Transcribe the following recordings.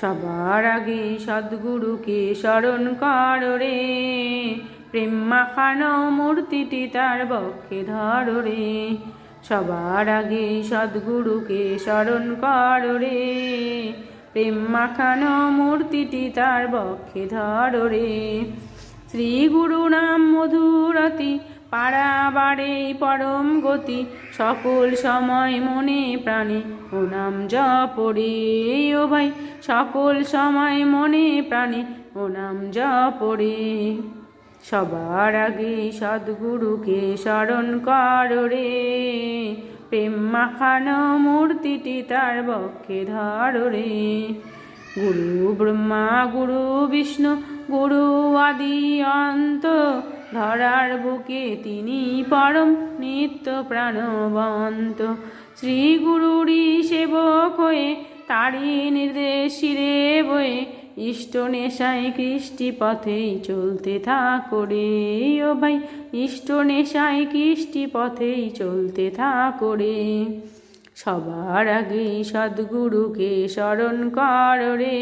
সবার আগে সদ্গুরুকে স্মরণ কর রে, প্রেম মাখানো মূর্তিটি তার বক্ষে ধর রে। সবার আগে সদ্গুরুকে স্মরণ কর রে, প্রেম মাখানো মূর্তিটি তার বক্ষে ধর রে। শ্রী গুরু নাম মধুরতি পারাবারে পরম গতি, সকল সময় মনে প্রাণে ও নাম জপ রে। ও ভাই সকল সময় মনে প্রাণে ও নাম জপ রে। সবার আগে সদ্গুরুকে স্মরণ কর রে, প্রেম মাখানো মূর্তিটি তার বক্ষে ধর রে। গুরু ব্রহ্মা গুরু বিষ্ণু গুরু আদি অন্ত, ধরার বুকে তিনি পরম নিত্য প্রাণবন্ত। শ্রী গুরুরই সেবক হয়ে তারি নির্দেশ শিরে বয়ে, ইষ্ট নেশায় কৃষ্টি পথেই চলতে থাকো রে। ও ভাই ইষ্ট নেশায় কৃষ্টি পথেই চলতে থাকো রে। সবার আগে সদ্গুরুকে স্মরণ কর রে,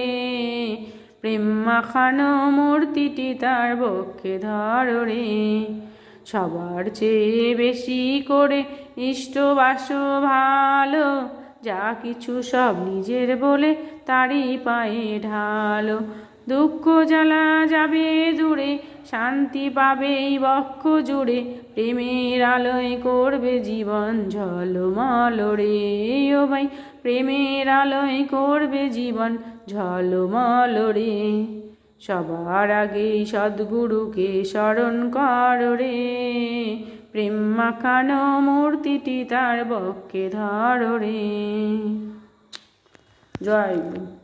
প্রেম মাখানো মূর্তিটি তার বক্ষে ধর রে। সবার চেয়ে বেশি করে ইষ্টবাসো ভালো, যা কিছু সব নিজের বলে তারই পায়ে ঢালো। দুঃখ জ্বালা যাবে দূরে, শান্তি পাবে এই বক্ষ জুড়ে, প্রেমের আলোয় করবে জীবন ঝলমল রে। ও ভাই প্রেমের আলোয় করবে জীবন ঝলমল রে। সবার আগে সদ্গুরুকে স্মরণ কর রে, প্রেম মাখানো মূর্তিটি তার বক্ষে ধর রে। জয় গুরু।